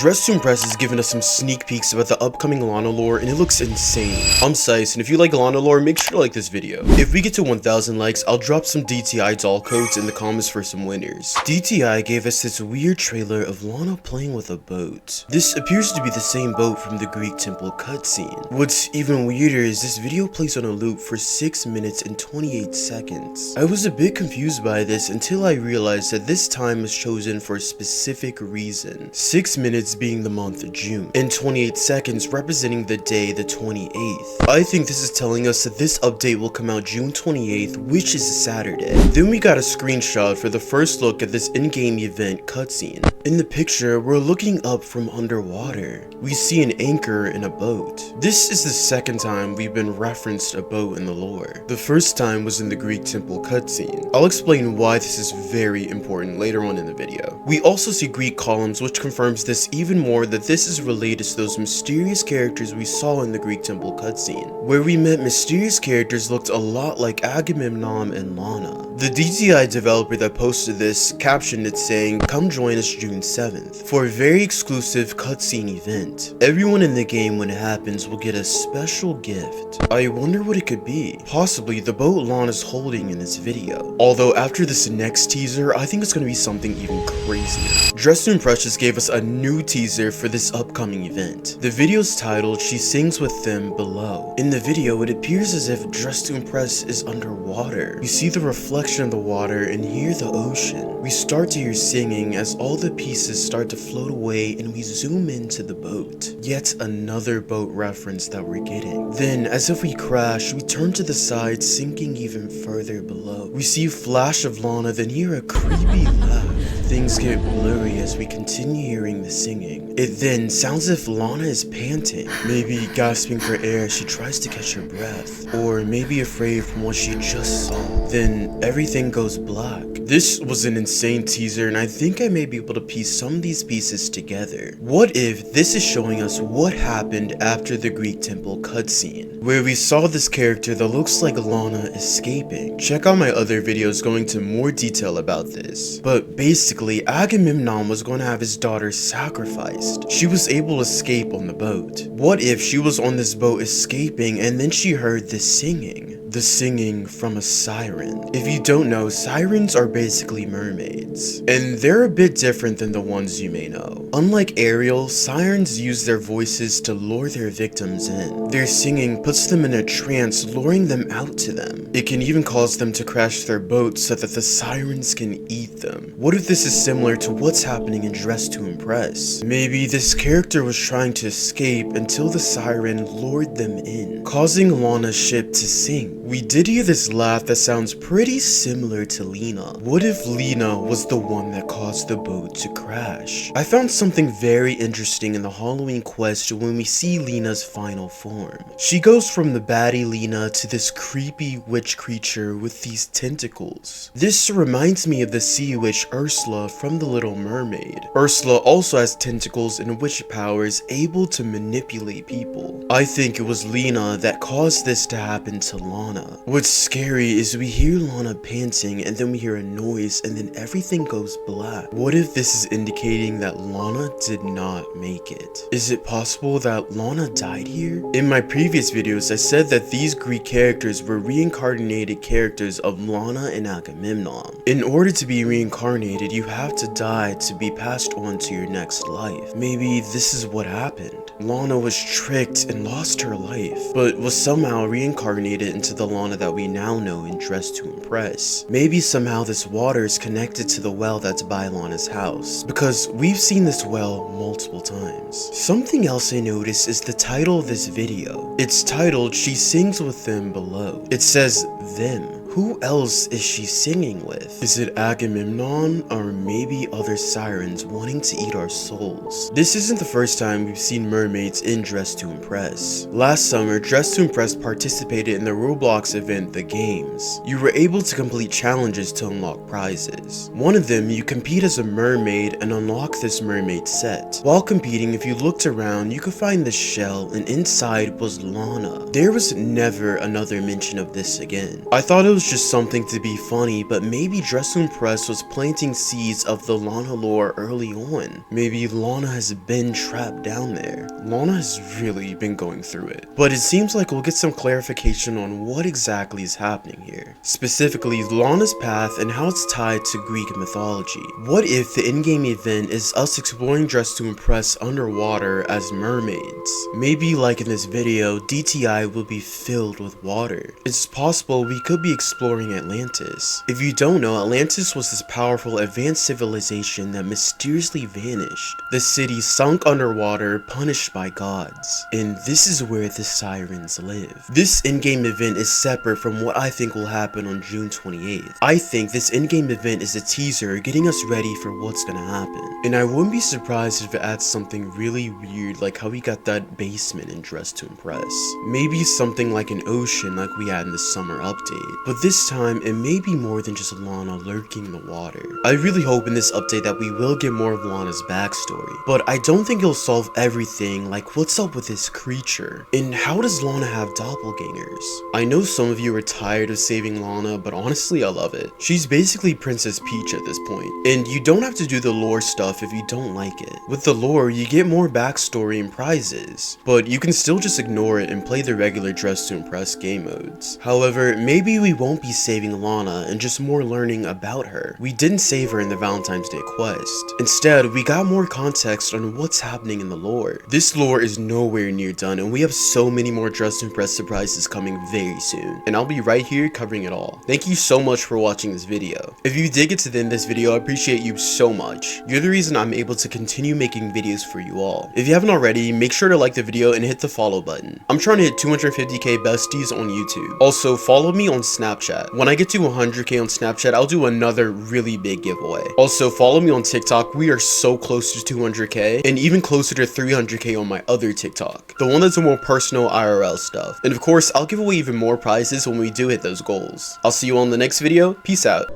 Dress to Impress has given us some sneak peeks about the upcoming Lana lore, and it looks insane. I'm Sice, and if you like Lana lore, make sure to like this video. If we get to 1,000 likes, I'll drop some DTI doll codes in the comments for some winners. DTI gave us this weird trailer of Lana playing with a boat. This appears to be the same boat from the Greek temple cutscene. What's even weirder is this video plays on a loop for 6 minutes and 28 seconds. I was a bit confused by this until I realized that this time was chosen for a specific reason. 6 minutes being the month of June, and 28 seconds representing the day the 28th. I think this is telling us that this update will come out June 28th, which is a Saturday. Then we got a screenshot for the first look at this in-game event cutscene. In the picture, we're looking up from underwater. We see an anchor in a boat. This is the second time we've been referenced a boat in the lore. The first time was in the Greek temple cutscene. I'll explain why this is very important later on in the video. We also see Greek columns, which confirms this even more, that this is related to those mysterious characters we saw in the Greek temple cutscene, where we met mysterious characters looked a lot like Agamemnon and Lana. The DTI developer that posted this captioned it saying, "Come join us June 7th for a very exclusive cutscene event. Everyone in the game when it happens will get a special gift." I wonder what it could be. Possibly the boat Lana's holding in this video. Although after this next teaser, I think it's gonna be something even crazier. Dress to Impress just gave us a new teaser for this upcoming event. The video's titled "She Sings With Them Below." In the video, it appears as if Dress to Impress is underwater. We see the reflection of the water and hear the ocean. We start to hear singing as all the pieces start to float away, and we zoom into the boat. Yet another boat reference that we're getting. Then, as if we crash, we turn to the side, sinking even further below. We see a flash of Lana, then hear a creepy laugh. Things get blurry as we continue hearing the singing. It then sounds as if Lana is panting, maybe gasping for air as she tries to catch her breath, or maybe afraid from what she just saw. Then everything goes black. This was an insane teaser, and I think I may be able to piece some of these pieces together. What if this is showing us what happened after the Greek temple cutscene, where we saw this character that looks like Lana escaping? Check out my other videos going into more detail about this. But basically, Agamemnon was going to have his daughter sacrificed. She was able to escape on the boat. What if she was on this boat escaping and then she heard this singing? The singing from a siren. If you don't know, sirens are basically mermaids, and they're a bit different than the ones you may know. Unlike Ariel, sirens use their voices to lure their victims in. Their singing puts them in a trance, luring them out to them. It can even cause them to crash their boat so that the sirens can eat them. What if this is similar to what's happening in Dress to Impress? Maybe this character was trying to escape until the siren lured them in, causing Lana's ship to sink. We did hear this laugh that sounds pretty similar to Lina. What if Lina was the one that caused the boat to crash? I found something very interesting in the Halloween quest when we see Lina's final form. She goes from the baddie Lina to this creepy witch creature with these tentacles. This reminds me of the sea witch Ursula from The Little Mermaid. Ursula also has tentacles and witch powers, able to manipulate people. I think it was Lina that caused this to happen to Lana. What's scary is we hear Lana panting, and then we hear a noise, and then everything goes black. What if this is indicating that Lana did not make it? Is it possible that Lana died here? In my previous videos, I said that these Greek characters were reincarnated characters of Lana and Agamemnon. In order to be reincarnated, you have to die to be passed on to your next life. Maybe this is what happened. Lana was tricked and lost her life, but was somehow reincarnated into the Lana that we now know in Dress to Impress. Maybe somehow this water is connected to the well that's by Lana's house, because we've seen this well multiple times. Something else I noticed is the title of this video. It's titled "She Sings With Them Below." It says them. Who else is she singing with? Is it Agamemnon, or maybe other sirens wanting to eat our souls? This isn't the first time we've seen mermaids in Dress to Impress. Last summer, Dress to Impress participated in the Roblox event, The Games. You were able to complete challenges to unlock prizes. One of them, you compete as a mermaid and unlock this mermaid set. While competing, if you looked around, you could find this shell, and inside was Lana. There was never another mention of this again. I thought it was was just something to be funny, but maybe Dress to Impress was planting seeds of the Lana lore early on. Maybe Lana has been trapped down there. Lana has really been going through it. But it seems like we'll get some clarification on what exactly is happening here. Specifically, Lana's path and how it's tied to Greek mythology. What if the in-game event is us exploring Dress to Impress underwater as mermaids? Maybe like in this video, DTI will be filled with water. It's possible we could be exploring Atlantis. If you don't know, Atlantis was this powerful advanced civilization that mysteriously vanished. The city sunk underwater, punished by gods. And this is where the sirens live. This in-game event is separate from what I think will happen on June 28th. I think this in-game event is a teaser getting us ready for what's gonna happen. And I wouldn't be surprised if it adds something really weird like how we got that basement in Dress to Impress. Maybe something like an ocean like we had in the summer update. But this time it may be more than just Lana lurking in the water. I really hope in this update that we will get more of Lana's backstory. But I don't think it'll solve everything, like what's up with this creature? And how does Lana have doppelgangers? I know some of you are tired of saving Lana, but honestly I love it. She's basically Princess Peach at this point. And you don't have to do the lore stuff if you don't like it. With the lore, you get more backstory and prizes, but you can still just ignore it and play the regular Dress to Impress game modes. However, maybe we won't be saving Lana and just more learning about her. We didn't save her in the Valentine's Day quest. Instead, we got more context on what's happening in the lore. This lore is nowhere near done, and we have so many more Dress to Impress surprises coming very soon, and I'll be right here covering it all. Thank you so much for watching this video. If you did get to the end of this video, I appreciate you so much. You're the reason I'm able to continue making videos for you all. If you haven't already, make sure to like the video and hit the follow button. I'm trying to hit 250k besties on YouTube. Also, follow me on Snapchat. When I get to 100k on Snapchat, I'll do another really big giveaway. Also, follow me on TikTok. We are so close to 200k and even closer to 300k on my other TikTok, the one that's more personal IRL stuff. And of course, I'll give away even more prizes when we do hit those goals. I'll see you on the next video. Peace out.